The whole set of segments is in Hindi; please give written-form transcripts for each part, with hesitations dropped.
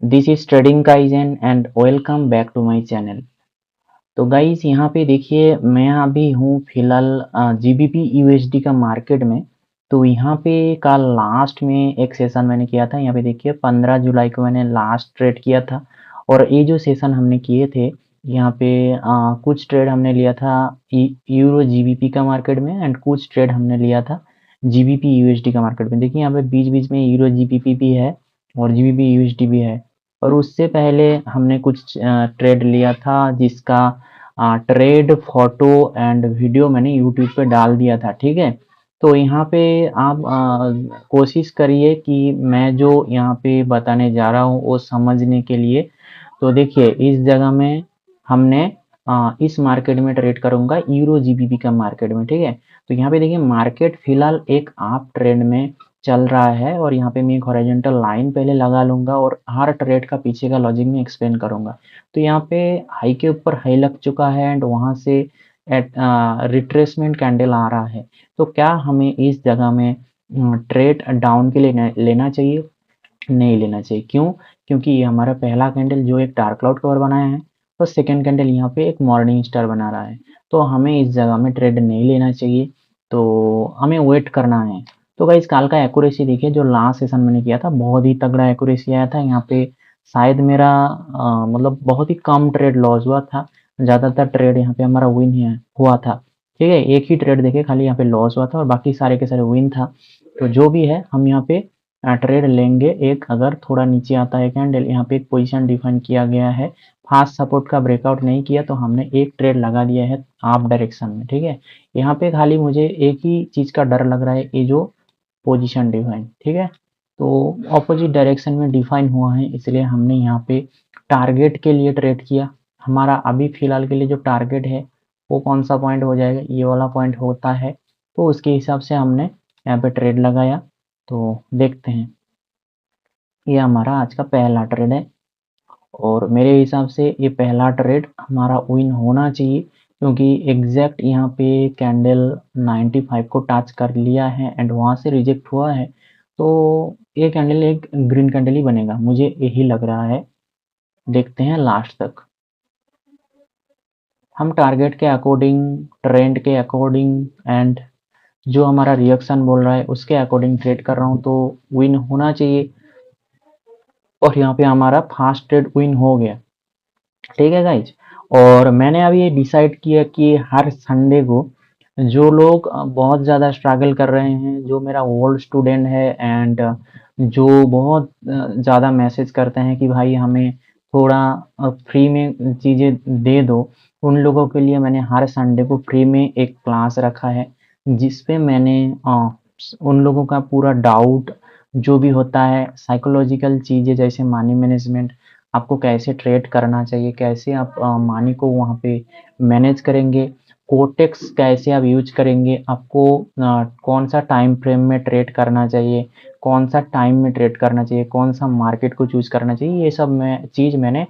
This is trading Kaizen and welcome back to my channel. तो गाइस यहाँ पे देखिए मैं अभी हूँ फिलहाल जीबीपी यूएसडी का मार्केट में। तो यहाँ पे कल लास्ट में एक सेशन मैंने किया था। यहाँ पे देखिए 15 जुलाई को मैंने लास्ट ट्रेड किया था। और ये जो सेशन हमने किए थे यहाँ पे कुछ ट्रेड हमने लिया था यूरो जीबीपी का मार्केट में एंड कुछ ट्रेड हमने लिया था जीबीपी यूएसडी का मार्केट में। देखिए यहाँ पे बीच बीच में यूरो जीबीपी भी है और जीबीपी यूएसडी भी है। और उससे पहले हमने कुछ ट्रेड लिया था जिसका ट्रेड फोटो एंड वीडियो मैंने यूट्यूब पे डाल दिया था। ठीक है, तो यहाँ पे आप कोशिश करिए कि मैं जो यहाँ पे बताने जा रहा हूँ वो समझने के लिए। तो देखिए इस जगह में हमने इस मार्केट में ट्रेड करूंगा यूरो जीबीपी का मार्केट में। ठीक है, तो यहाँ पे देखिए मार्केट फिलहाल एक अप ट्रेंड में चल रहा है और यहाँ पे मैं एक हॉरिजॉन्टल लाइन पहले लगा लूंगा और हर ट्रेड का पीछे का लॉजिक में एक्सप्लेन करूंगा। तो यहाँ पे हाई के ऊपर हाई लग चुका है एंड वहां से रिट्रेसमेंट कैंडल आ रहा है। तो क्या हमें इस जगह में ट्रेड डाउन के लिए लेना चाहिए? नहीं लेना चाहिए। क्यों? क्योंकि ये हमारा पहला कैंडल जो एक डार्क क्लाउड कवर बनाया है और सेकंड कैंडल यहाँ पे एक मॉर्निंग स्टार बना रहा है। तो हमें इस जगह में ट्रेड नहीं लेना चाहिए, तो हमें वेट करना है। तो गाइस कल का एक्यूरेसी देखिए, जो लास्ट सेशन मैंने किया था बहुत ही तगड़ा एक्यूरेसी आया था। यहाँ पे शायद मेरा मतलब बहुत ही कम ट्रेड लॉस हुआ था। ज़्यादातर ट्रेड यहाँ पे हमारा विन हुआ था। ठीक है, एक ही ट्रेड देखिए खाली यहाँ पे लॉस हुआ था और बाकी सारे के सारे विन था। तो जो भी है हम यहाँ पे ट्रेड लेंगे। एक अगर थोड़ा नीचे आता है कैंडल, यहाँ पे एक पोजीशन डिफाइन किया गया है, फास्ट सपोर्ट का ब्रेकआउट नहीं किया तो हमने एक ट्रेड लगा दिया है अप डायरेक्शन में। ठीक है, यहाँ पे खाली मुझे एक ही चीज का डर लग रहा है, ये जो पोजीशन डिफाइन। ठीक है, तो ऑपोजिट डायरेक्शन में डिफाइन हुआ है इसलिए हमने यहाँ पे टारगेट के लिए ट्रेड किया। हमारा अभी फिलहाल के लिए जो टारगेट है वो कौन सा पॉइंट हो जाएगा, ये वाला पॉइंट होता है। तो उसके हिसाब से हमने यहाँ पे ट्रेड लगाया। तो देखते हैं, ये हमारा आज का पहला ट्रेड है और मेरे हिसाब से ये पहला ट्रेड हमारा विन होना चाहिए क्योंकि एग्जैक्ट यहाँ पे कैंडल 95 को टच कर लिया है एंड वहां से रिजेक्ट हुआ है। तो ये कैंडल एक ग्रीन कैंडल ही बनेगा, मुझे यही लग रहा है। देखते हैं लास्ट तक। हम टारगेट के अकॉर्डिंग, ट्रेंड के अकॉर्डिंग एंड जो हमारा रिएक्शन बोल रहा है उसके अकॉर्डिंग ट्रेड कर रहा हूँ, तो विन होना चाहिए। और यहाँ पे हमारा फास्ट ट्रेड विन हो गया। ठीक है गाइज, और मैंने अभी ये डिसाइड किया कि हर संडे को जो लोग बहुत ज़्यादा स्ट्रगल कर रहे हैं, जो मेरा ओल्ड स्टूडेंट है एंड जो बहुत ज़्यादा मैसेज करते हैं कि भाई हमें थोड़ा फ्री में चीज़ें दे दो, उन लोगों के लिए मैंने हर संडे को फ्री में एक क्लास रखा है जिस पे मैंने उन लोगों का पूरा डाउट जो भी होता है, साइकोलॉजिकल चीज़ें जैसे मनी मैनेजमेंट, आपको कैसे ट्रेड करना चाहिए, कैसे आप मनी को वहाँ पे मैनेज करेंगे, कोटेक्स कैसे आप यूज करेंगे, आपको कौन सा टाइम फ्रेम में ट्रेड करना चाहिए, कौन सा टाइम में ट्रेड करना चाहिए, कौन सा मार्केट को चूज करना चाहिए, ये सब मैं चीज़ मैंने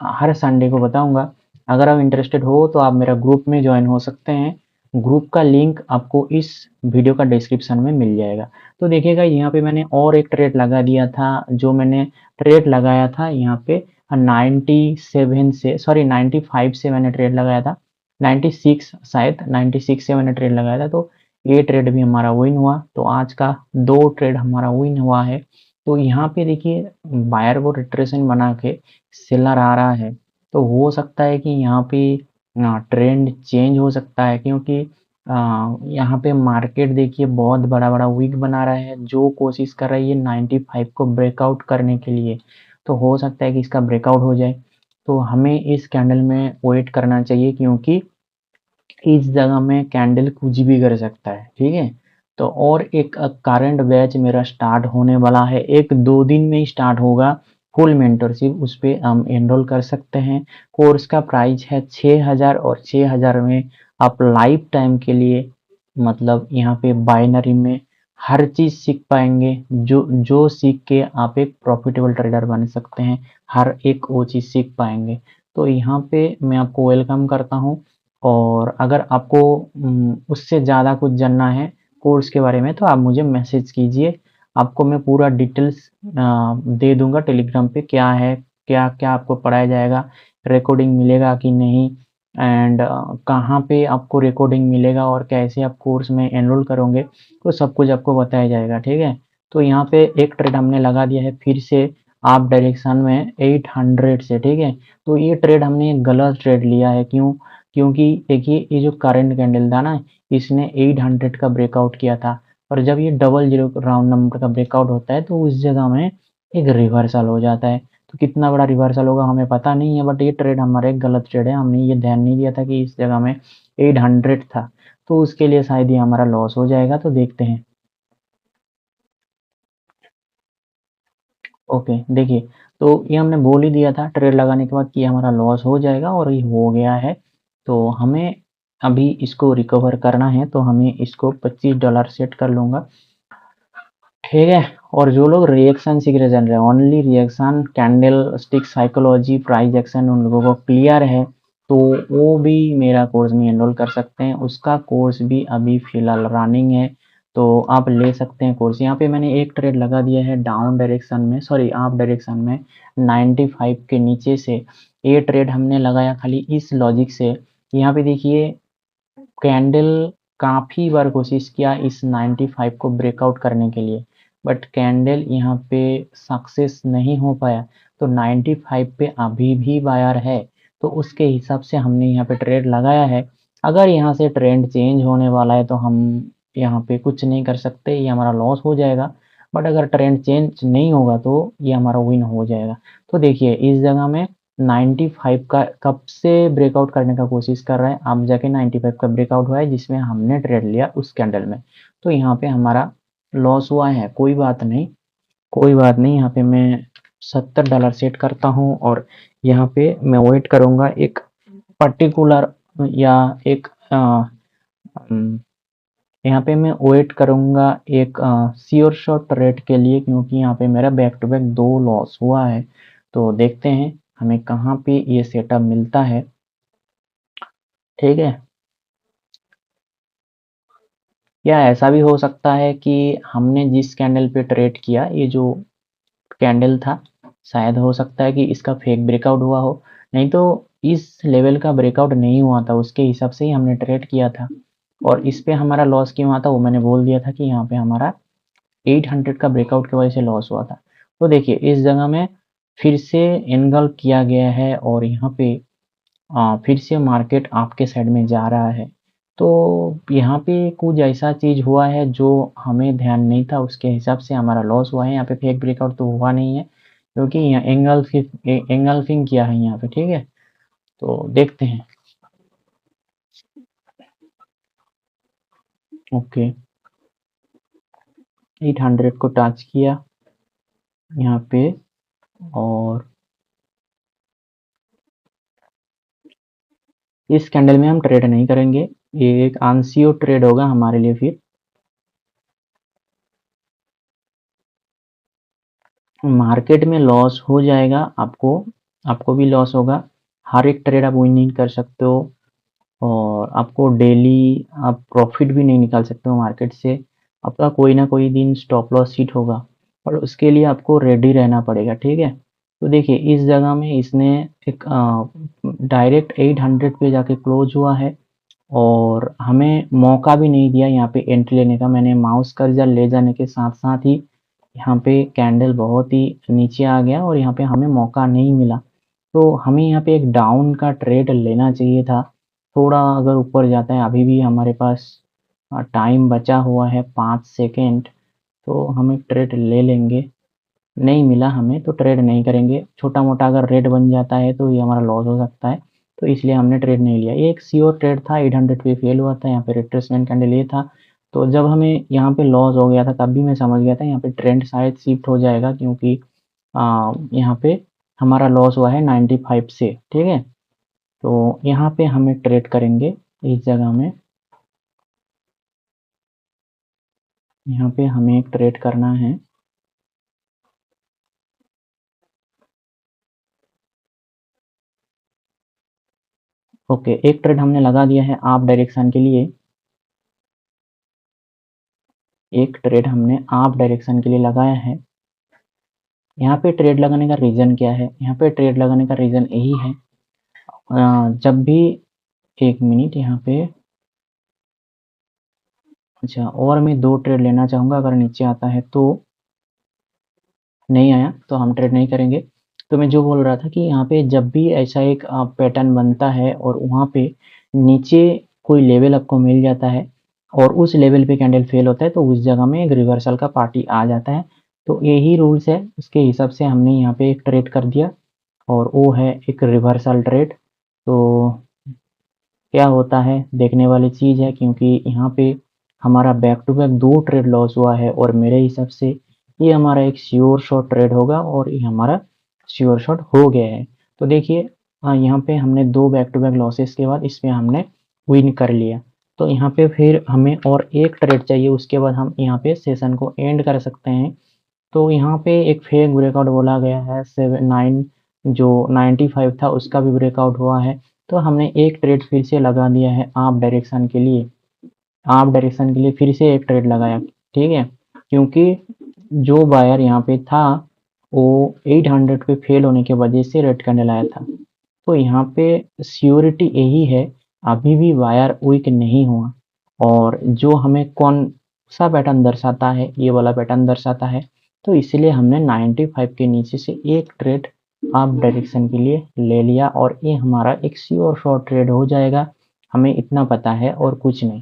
हर संडे को बताऊंगा। अगर आप इंटरेस्टेड हो तो आप मेरा ग्रुप में ज्वाइन हो सकते हैं। ग्रुप का लिंक आपको इस वीडियो का डिस्क्रिप्शन में मिल जाएगा। तो देखिएगा यहाँ पे मैंने और एक ट्रेड लगा दिया था। जो मैंने ट्रेड लगाया था यहाँ पे 97 से, सॉरी 95 से मैंने ट्रेड लगाया था, 96 शायद 96 से मैंने ट्रेड लगाया था। तो ये ट्रेड भी हमारा विन हुआ। तो आज का दो ट्रेड हमारा विन हुआ है। तो यहाँ पे देखिए बायर को रिट्रेसमेंट बना के सेलर आ रहा है, तो हो सकता है कि यहाँ पे ट्रेंड चेंज हो सकता है क्योंकि यहाँ पे मार्केट देखिए बहुत बड़ा बड़ा वीक बना रहा है, जो कोशिश कर रही है 95 को ब्रेकआउट करने के लिए। तो हो सकता है कि इसका ब्रेकआउट हो जाए, तो हमें इस कैंडल में वेट करना चाहिए क्योंकि इस जगह में कैंडल कुछ भी कर सकता है। ठीक है, तो और एक करंट बैच मेरा स्टार्ट होने वाला है, एक दो दिन में ही स्टार्ट होगा। फुल मेंटरशिप उस पर हम एनरोल कर सकते हैं। कोर्स का प्राइस है 6000 और 6000 में आप लाइफ टाइम के लिए मतलब यहाँ पे बाइनरी में हर चीज सीख पाएंगे। जो जो सीख के आप एक प्रॉफिटेबल ट्रेडर बन सकते हैं, हर एक वो चीज सीख पाएंगे। तो यहाँ पे मैं आपको वेलकम करता हूँ। और अगर आपको उससे ज़्यादा कुछ जानना है कोर्स के बारे में तो आप मुझे मैसेज कीजिए। आपको मैं पूरा डिटेल्स दे दूंगा टेलीग्राम पे, क्या है, क्या क्या आपको पढ़ाया जाएगा, रिकॉर्डिंग मिलेगा कि नहीं, एंड कहाँ पे आपको रिकॉर्डिंग मिलेगा और कैसे आप कोर्स में एनरोल करोगे, तो सब कुछ आपको बताया जाएगा। ठीक है, तो यहाँ पे एक ट्रेड हमने लगा दिया है फिर से आप डायरेक्शन में 800 से। ठीक है, तो ये ट्रेड हमने गलत ट्रेड लिया है, क्यों? क्योंकि देखिए ये जो करंट कैंडल था ना, इसने 800 का ब्रेकआउट किया था, और जब ये डबल जीरो राउंड नंबर का ब्रेकआउट होता है तो उस जगह में एक रिवर्सल हो जाता है। तो कितना बड़ा रिवर्सल होगा हमें पता नहीं है, बट ये ट्रेड हमारा एक गलत ट्रेड है, हमने ये ध्यान नहीं दिया था कि इस जगह में 800 था, तो उसके लिए शायद ये हमारा लॉस हो जाएगा। तो देखते हैं। ओके, देखिए, तो ये हमने बोल ही दिया था ट्रेड लगाने के बाद कि हमारा लॉस हो जाएगा, और ये हो गया है। तो हमें अभी इसको रिकवर करना है, तो हमें इसको $25 सेट कर लूँगा। ठीक है, और जो लोग रिएक्शन सीख रहे जान रहे हैं, only reaction, candle stick psychology, price action उन लोगों को क्लियर है, तो वो भी मेरा कोर्स में एनरोल कर सकते हैं। उसका कोर्स भी अभी फिलहाल रनिंग है, तो आप ले सकते हैं कोर्स। यहाँ पे मैंने एक ट्रेड लगा दिया है डाउन डायरेक्शन में, सॉरी अप डायरेक्शन में, 95 के नीचे से। ये ट्रेड हमने लगाया खाली इस लॉजिक से, यहाँ पे देखिए कैंडल काफ़ी बार कोशिश किया इस 95 को ब्रेकआउट करने के लिए, बट कैंडल यहाँ पे सक्सेस नहीं हो पाया। तो 95 पे अभी भी बायर है, तो उसके हिसाब से हमने यहाँ पे ट्रेड लगाया है। अगर यहाँ से ट्रेंड चेंज होने वाला है तो हम यहाँ पे कुछ नहीं कर सकते, ये हमारा लॉस हो जाएगा। बट अगर ट्रेंड चेंज नहीं होगा तो ये हमारा विन हो जाएगा। तो देखिए इस जगह में 95 का कब से ब्रेकआउट करने का कोशिश कर रहा है, अब जाके 95 का ब्रेकआउट हुआ है, जिसमें हमने ट्रेड लिया उस कैंडल में। तो यहाँ पे हमारा लॉस हुआ है, कोई बात नहीं, कोई बात नहीं। यहाँ पे मैं $70 सेट करता हूँ, और यहाँ पे मैं वेट करूँगा एक पर्टिकुलर, या एक यहाँ पे मैं वेट करूँगा एक श्योर शॉट ट्रेड के लिए, क्योंकि यहाँ पे मेरा बैक टू बैक 2 लॉस हुआ है। तो देखते हैं हमें कहाँ पे ये सेटअप मिलता है। ठीक है, या ऐसा भी हो सकता है कि हमने जिस कैंडल पे ट्रेड किया, ये जो कैंडल था, शायद हो सकता है कि इसका फेक ब्रेकआउट हुआ हो, नहीं तो इस लेवल का ब्रेकआउट नहीं हुआ था, उसके हिसाब से ही हमने ट्रेड किया था। और इस पे हमारा लॉस क्यों हुआ था वो मैंने बोल दिया था कि यहाँ पे हमारा 800 का ब्रेकआउट की वजह से लॉस हुआ था। तो देखिए इस जगह में फिर से एनगल्फ किया गया है, और यहाँ पे फिर से मार्केट आपके साइड में जा रहा है। तो यहाँ पे कुछ ऐसा चीज़ हुआ है जो हमें ध्यान नहीं था, उसके हिसाब से हमारा लॉस हुआ है। यहाँ पे फेक ब्रेकआउट तो हुआ नहीं है, क्योंकि यहाँ एंगल्फिंग किया है यहाँ पे। ठीक है, तो देखते हैं। ओके, 800 को टच किया यहाँ पे, और इस कैंडल में हम ट्रेड नहीं करेंगे, ये एक अनश्योर ट्रेड होगा हमारे लिए। फिर मार्केट में लॉस हो जाएगा, आपको आपको भी लॉस होगा। हर एक ट्रेड आप विन नहीं कर सकते हो, और आपको डेली आप प्रॉफिट भी नहीं निकाल सकते हो मार्केट से। आपका कोई ना कोई दिन स्टॉप लॉस हिट होगा, और उसके लिए आपको रेडी रहना पड़ेगा। ठीक है, तो देखिए इस जगह में इसने एक डायरेक्ट 800 पे जाके क्लोज हुआ है, और हमें मौका भी नहीं दिया यहाँ पे एंट्री लेने का। मैंने माउस कर्सर ले जाने के साथ साथ ही यहाँ पे कैंडल बहुत ही नीचे आ गया, और यहाँ पे हमें मौका नहीं मिला। तो हमें यहाँ पे एक डाउन का ट्रेड लेना चाहिए था। थोड़ा अगर ऊपर जाता है, अभी भी हमारे पास टाइम बचा हुआ है 5 सेकेंड, तो हम एक ट्रेड ले लेंगे। नहीं मिला हमें तो ट्रेड नहीं करेंगे, छोटा मोटा अगर रेट बन जाता है तो ये हमारा लॉस हो सकता है, तो इसलिए हमने ट्रेड नहीं लिया। ये एक श्योर ट्रेड था, 800 पे फेल हुआ था, यहाँ पे रिट्रेसमेंट कैंडल ये था। तो जब हमें यहाँ पे लॉस हो गया था, तब भी मैं समझ गया था यहाँ पे ट्रेंड शायद शिफ्ट हो जाएगा, क्योंकि यहाँ पे हमारा लॉस हुआ है 95 से। ठीक है, तो यहाँ पे हमें ट्रेड करेंगे इस जगह में, यहाँ पे हमें एक ट्रेड करना है। ओके, एक ट्रेड हमने लगा दिया है आप डायरेक्शन के लिए। एक ट्रेड हमने अप डायरेक्शन के लिए लगाया है। यहाँ पे ट्रेड लगाने का रीज़न क्या है? यहाँ पे ट्रेड लगाने का रीज़न यही है, जब भी 1 मिनट यहाँ पे, अच्छा, और मैं 2 ट्रेड लेना चाहूँगा, अगर नीचे आता है तो। नहीं आया तो हम ट्रेड नहीं करेंगे। तो मैं जो बोल रहा था कि यहाँ पे जब भी ऐसा एक पैटर्न बनता है और वहाँ पे नीचे कोई लेवल आपको मिल जाता है और उस लेवल पे कैंडल फेल होता है, तो उस जगह में एक रिवर्सल का पार्टी आ जाता है। तो यही रूल्स है, उसके हिसाब से हमने यहाँ पे एक ट्रेड कर दिया और वो है एक रिवर्सल ट्रेड। तो क्या होता है देखने वाली चीज़ है, क्योंकि यहाँ पे हमारा back to back 2 trade loss हुआ है और मेरे हिसाब से ये हमारा एक श्योर शॉट ट्रेड होगा और ये हमारा श्योर शॉट हो गया है। तो देखिए, यहाँ पे हमने 2 बैक टू बैक लॉसेस के बाद इसमें हमने विन कर लिया। तो यहाँ पे फिर हमें और एक ट्रेड चाहिए, उसके बाद हम यहाँ पे सेशन को एंड कर सकते हैं। तो यहाँ पे एक फेक ब्रेकआउट बोला गया है, 9 जो 95 था उसका भी ब्रेकआउट हुआ है। तो हमने एक ट्रेड फिर से लगा दिया है अप डायरेक्शन के लिए, अप डायरेक्शन के लिए फिर से एक ट्रेड लगाया, ठीक है। क्योंकि जो बायर यहाँ पे था वो 800 पे फेल होने की वजह से रेड कैंडल आया था। तो यहाँ पे सियोरिटी यही है, अभी भी बायर वीक नहीं हुआ। और जो हमें कौन सा पैटर्न दर्शाता है, ये वाला पैटर्न दर्शाता है। तो इसलिए हमने 95 के नीचे से एक ट्रेड अप डायरेक्शन के लिए ले लिया और ये हमारा एक श्योर शॉर्ट ट्रेड हो जाएगा, हमें इतना पता है और कुछ नहीं।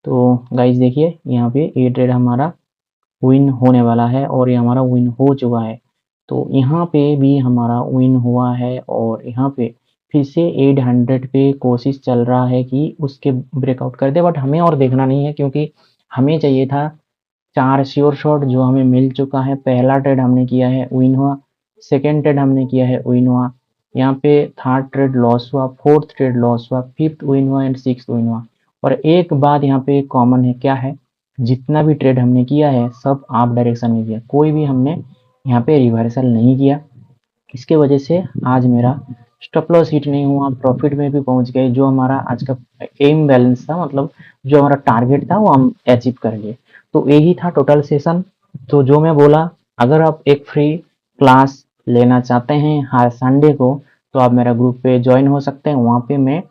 तो गाइस देखिए, यहाँ पे ये ट्रेड हमारा विन होने वाला है और ये हमारा विन हो चुका है। तो यहाँ पे भी हमारा विन हुआ है और यहाँ पे फिर से 800 पे कोशिश चल रहा है कि उसके ब्रेकआउट कर दे, बट हमें और देखना नहीं है, क्योंकि हमें चाहिए था 4 श्योर शॉट जो हमें मिल चुका है। पहला ट्रेड हमने किया है, विन हुआ। सेकेंड ट्रेड हमने किया है, विन हुआ। यहाँ पे थर्ड ट्रेड लॉस हुआ, फोर्थ ट्रेड लॉस हुआ, फिफ्थ विन हुआ एंड सिक्स्थ विन हुआ। और एक बात यहाँ पे कॉमन है, क्या है? जितना भी ट्रेड हमने किया है सब अप डायरेक्शन में किया, कोई भी हमने यहाँ पे रिवर्सल नहीं किया। इसके वजह से आज मेरा स्टॉप लॉस हिट नहीं हुआ, प्रॉफिट में भी पहुंच गए। जो हमारा आज का एम बैलेंस था, मतलब जो हमारा टारगेट था, वो हम अचीव कर लिए। तो यही था टोटल सेशन। तो जो मैं बोला, अगर आप एक फ्री क्लास लेना चाहते हैं हर संडे को, तो आप मेरा ग्रुप पे ज्वाइन हो सकते हैं। वहाँ पे मैं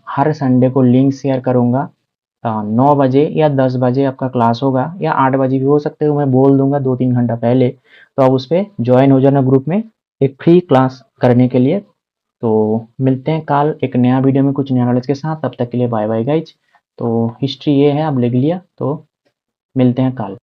हर संडे को लिंक शेयर करूँगा। 9 बजे या 10 बजे आपका क्लास होगा, या 8 बजे भी हो सकते हो, मैं बोल दूंगा 2-3 घंटा पहले। तो आप उस पर ज्वाइन हो जाना ग्रुप में एक फ्री क्लास करने के लिए। तो मिलते हैं कल एक नया वीडियो में कुछ नया नॉलेज के साथ। तब तक के लिए बाय बाय गाइज। तो हिस्ट्री ये है, अब लिख लिया, तो मिलते हैं कल।